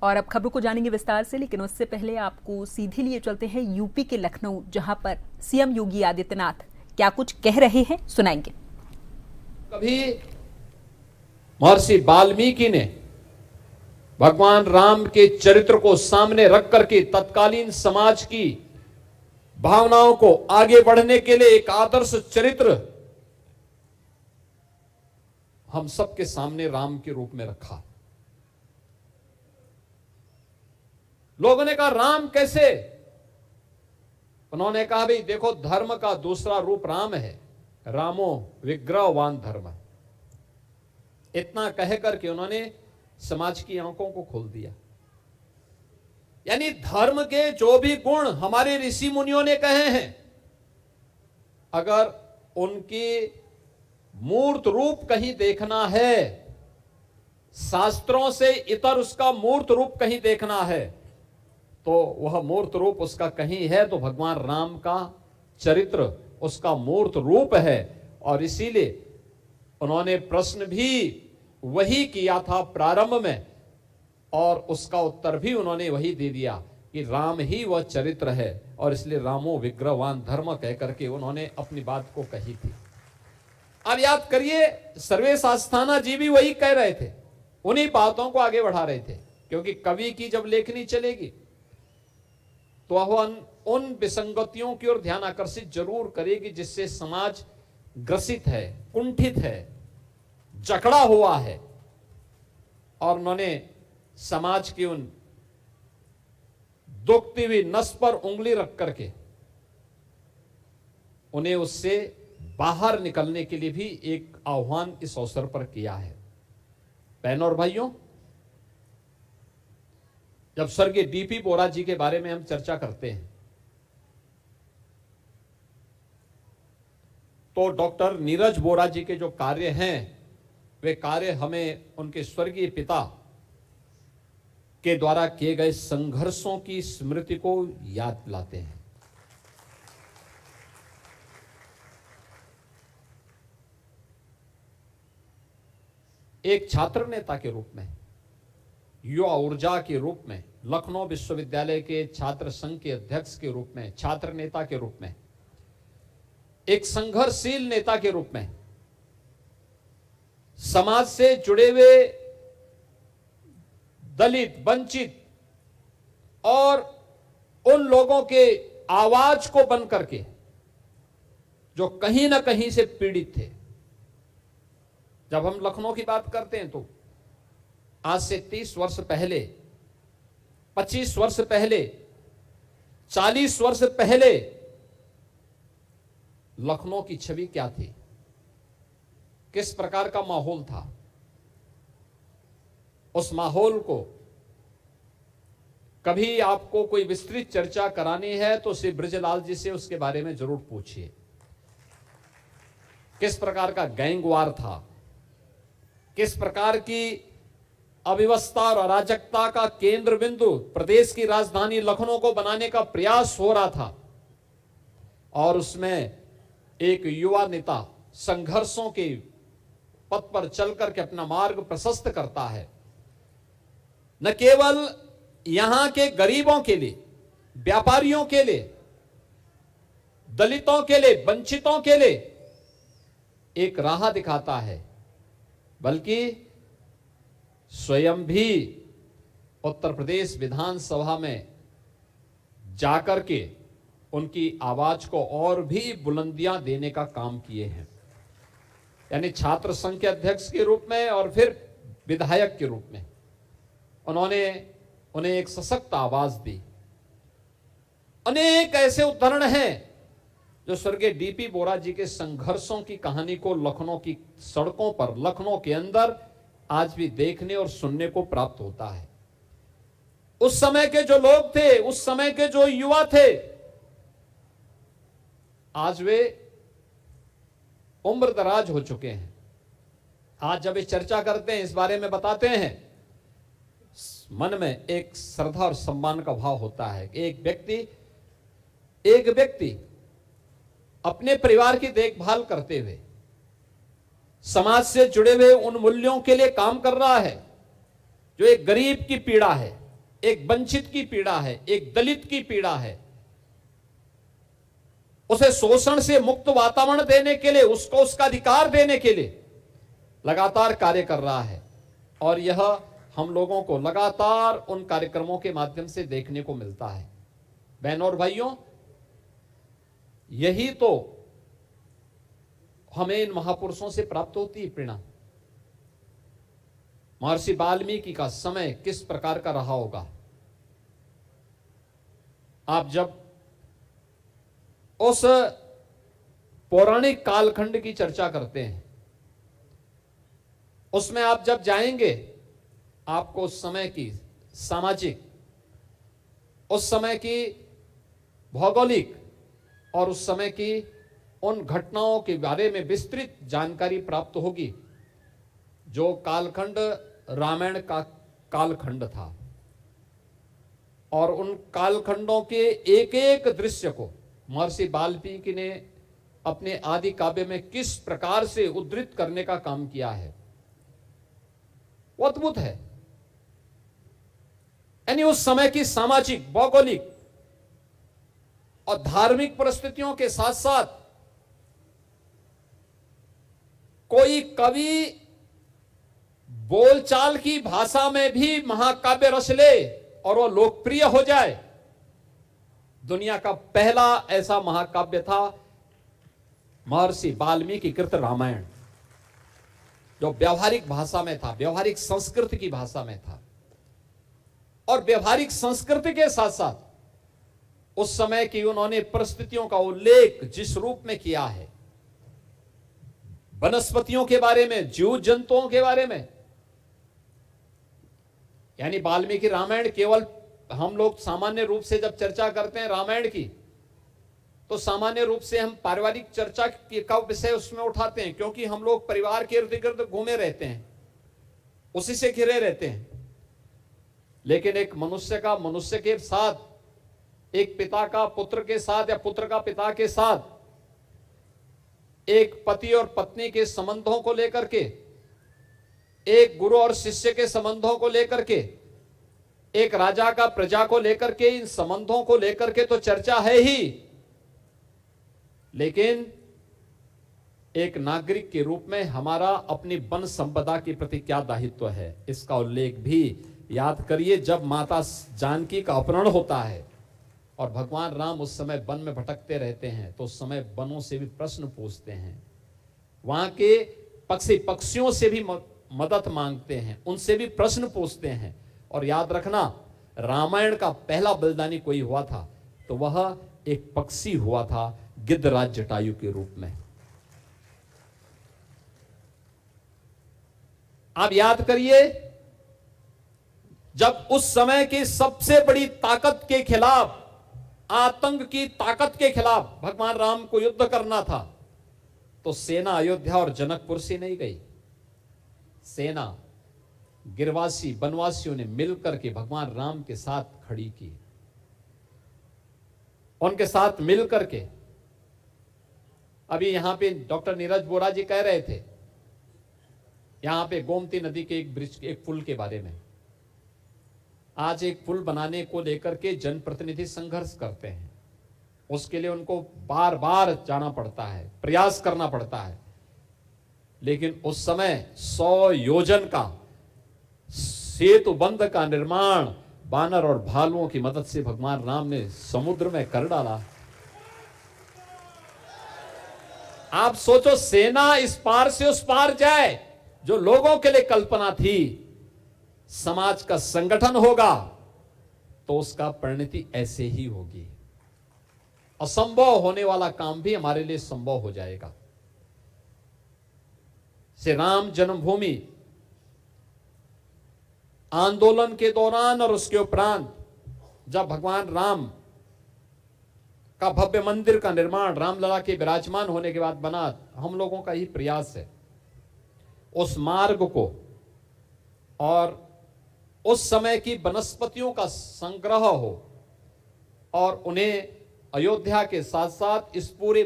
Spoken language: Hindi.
और अब खबरों को जानेंगे विस्तार से, लेकिन उससे पहले आपको सीधे लिए चलते हैं यूपी के लखनऊ, जहां पर सीएम योगी आदित्यनाथ क्या कुछ कह रहे हैं, सुनाएंगे। कभी महर्षि वाल्मीकि ने भगवान राम के चरित्र को सामने रख करके तत्कालीन समाज की भावनाओं को आगे बढ़ने के लिए एक आदर्श चरित्र हम सबके सामने राम के रूप में रखा। लोगों ने कहा राम कैसे? उन्होंने कहा भाई देखो, धर्म का दूसरा रूप राम है, रामो विग्रहवान धर्म। इतना कह करके उन्होंने समाज की आंखों को खोल दिया। यानी धर्म के जो भी गुण हमारे ऋषि मुनियों ने कहे हैं, अगर उनकी मूर्त रूप कहीं देखना है, शास्त्रों से इतर उसका मूर्त रूप कहीं देखना है, तो वह मूर्त रूप उसका कहीं है तो भगवान राम का चरित्र उसका मूर्त रूप है। और इसीलिए उन्होंने प्रश्न भी वही किया था प्रारंभ में, और उसका उत्तर भी उन्होंने वही दे दिया कि राम ही वह चरित्र है, और इसलिए रामो विग्रहवान धर्म कह करके उन्होंने अपनी बात को कही थी। अब याद करिए, सर्वेश अस्थाना जी भी वही कह रहे थे, उन्हीं बातों को आगे बढ़ा रहे थे, क्योंकि कवि की जब लेखनी चलेगी तो वह उन विसंगतियों की ओर ध्यान आकर्षित जरूर करेगी जिससे समाज ग्रसित है, कुंठित है, जकड़ा हुआ है। और उन्होंने समाज की उन दुखती हुई नस पर उंगली रख करके उन्हें उससे बाहर निकलने के लिए भी एक आह्वान इस अवसर पर किया है। बहनों और भाइयों, जब स्वर्गीय डीपी बोरा जी के बारे में हम चर्चा करते हैं तो डॉक्टर नीरज बोरा जी के जो कार्य हैं, वे कार्य हमें उनके स्वर्गीय पिता के द्वारा किए गए संघर्षों की स्मृति को याद दिलाते हैं। एक छात्र नेता के रूप में, युवा ऊर्जा के रूप में, लखनऊ विश्वविद्यालय के छात्र संघ के अध्यक्ष के रूप में, छात्र नेता के रूप में, एक संघर्षशील नेता के रूप में, समाज से जुड़े हुए दलित, वंचित और उन लोगों के आवाज को बन करके जो कहीं ना कहीं से पीड़ित थे। जब हम लखनऊ की बात करते हैं तो आज से 30 वर्ष पहले, 25 वर्ष पहले, 40 वर्ष पहले लखनऊ की छवि क्या थी, किस प्रकार का माहौल था? उस माहौल को कभी आपको कोई विस्तृत चर्चा करानी है तो श्री ब्रजलाल जी से उसके बारे में जरूर पूछिए। किस प्रकार का गैंगवार था, किस प्रकार की अव्यवस्था और अराजकता का केंद्र बिंदु प्रदेश की राजधानी लखनऊ को बनाने का प्रयास हो रहा था, और उसमें एक युवा नेता संघर्षों के पथ पर चलकर के अपना मार्ग प्रशस्त करता है। न केवल यहां के गरीबों के लिए, व्यापारियों के लिए, दलितों के लिए, वंचितों के लिए एक राह दिखाता है, बल्कि स्वयं भी उत्तर प्रदेश विधानसभा में जाकर के उनकी आवाज को और भी बुलंदियां देने का काम किए हैं। यानी छात्र संघ के अध्यक्ष के रूप में और फिर विधायक के रूप में उन्होंने उन्हें एक सशक्त आवाज दी। अनेक ऐसे उदाहरण हैं जो स्वर्गीय डीपी बोरा जी के संघर्षों की कहानी को लखनऊ की सड़कों पर, लखनऊ के अंदर आज भी देखने और सुनने को प्राप्त होता है। उस समय के जो लोग थे, उस समय के जो युवा थे, आज वे उम्र दराज हो चुके हैं। आज जब ये चर्चा करते हैं, इस बारे में बताते हैं, मन में एक श्रद्धा और सम्मान का भाव होता है। एक व्यक्ति अपने परिवार की देखभाल करते हुए समाज से जुड़े हुए उन मूल्यों के लिए काम कर रहा है जो एक गरीब की पीड़ा है, एक वंचित की पीड़ा है, एक दलित की पीड़ा है, उसे शोषण से मुक्त वातावरण देने के लिए, उसको उसका अधिकार देने के लिए लगातार कार्य कर रहा है। और यह हम लोगों को लगातार उन कार्यक्रमों के माध्यम से देखने को मिलता है। बहनों और भाइयों, यही तो हमें इन महापुरुषों से प्राप्त होती है प्रेरणा। महर्षि वाल्मीकि का समय किस प्रकार का रहा होगा। आप जब उस पौराणिक कालखंड की चर्चा करते हैं, उसमें आप जब जाएंगे, आपको उस समय की सामाजिक, उस समय की भौगोलिक और उस समय की उन घटनाओं के बारे में विस्तृत जानकारी प्राप्त होगी। जो कालखंड रामायण का कालखंड था, और उन कालखंडों के एक एक दृश्य को महर्षि वाल्मीकि ने अपने आदि काव्य में किस प्रकार से उद्धृत करने का काम किया है, वो अद्भुत है। यानी उस समय की सामाजिक, भौगोलिक और धार्मिक परिस्थितियों के साथ साथ कोई कवि बोलचाल की भाषा में भी महाकाव्य रच ले और वो लोकप्रिय हो जाए। दुनिया का पहला ऐसा महाकाव्य था महर्षि वाल्मीकि कृत रामायण, जो व्यवहारिक भाषा में था, व्यवहारिक संस्कृति की भाषा में था। और व्यवहारिक संस्कृति के साथ साथ उस समय की उन्होंने परिस्थितियों का उल्लेख जिस रूप में किया है, वनस्पतियों के बारे में, जीव जंतुओं के बारे में, यानी वाल्मीकि रामायण केवल हम लोग सामान्य रूप से जब चर्चा करते हैं रामायण की, तो सामान्य रूप से हम पारिवारिक चर्चा का विषय उसमें उठाते हैं, क्योंकि हम लोग परिवार के इर्द गिर्द घूमे रहते हैं, उसी से घिरे रहते हैं। लेकिन एक मनुष्य का मनुष्य के साथ, एक पिता का पुत्र के साथ या पुत्र का पिता के साथ, एक पति और पत्नी के संबंधों को लेकर के, एक गुरु और शिष्य के संबंधों को लेकर के, एक राजा का प्रजा को लेकर के, इन संबंधों को लेकर के तो चर्चा है ही, लेकिन एक नागरिक के रूप में हमारा अपनी वन संपदा के प्रति क्या दायित्व है, इसका उल्लेख भी याद करिए। जब माता जानकी का अपहरण होता है और भगवान राम उस समय वन में भटकते रहते हैं, तो उस समय वनों से भी प्रश्न पूछते हैं, वहां के पक्षियों से भी मदद मांगते हैं, उनसे भी प्रश्न पूछते हैं। और याद रखना, रामायण का पहला बलिदानी कोई हुआ था तो वह एक पक्षी हुआ था, गिद्धराज जटायु के रूप में। आप याद करिए, जब उस समय की सबसे बड़ी ताकत के खिलाफ, आतंक की ताकत के खिलाफ भगवान राम को युद्ध करना था, तो सेना अयोध्या और जनकपुर से नहीं गई। सेना गिरवासी वनवासियों ने मिलकर के भगवान राम के साथ खड़ी की, उनके साथ मिलकर के। अभी यहां पे डॉक्टर नीरज बोरा जी कह रहे थे, यहां पे गोमती नदी के एक ब्रिज, एक पुल के बारे में। आज एक पुल बनाने को लेकर के जनप्रतिनिधि संघर्ष करते हैं, उसके लिए उनको बार बार जाना पड़ता है, प्रयास करना पड़ता है। लेकिन उस समय 100 योजन का सेतु बंध का निर्माण बानर और भालुओं की मदद से भगवान राम ने समुद्र में कर डाला। आप सोचो, सेना इस पार से उस पार जाए, जो लोगों के लिए कल्पना थी, समाज का संगठन होगा तो उसका परिणति ऐसे ही होगी। असंभव होने वाला काम भी हमारे लिए संभव हो जाएगा। श्री राम जन्मभूमि आंदोलन के दौरान और उसके उपरांत, जब भगवान राम का भव्य मंदिर का निर्माण रामलला के विराजमान होने के बाद बना, हम लोगों का ही प्रयास है उस मार्ग को और उस समय की वनस्पतियों का संग्रह हो और उन्हें अयोध्या के साथ साथ इस पूरे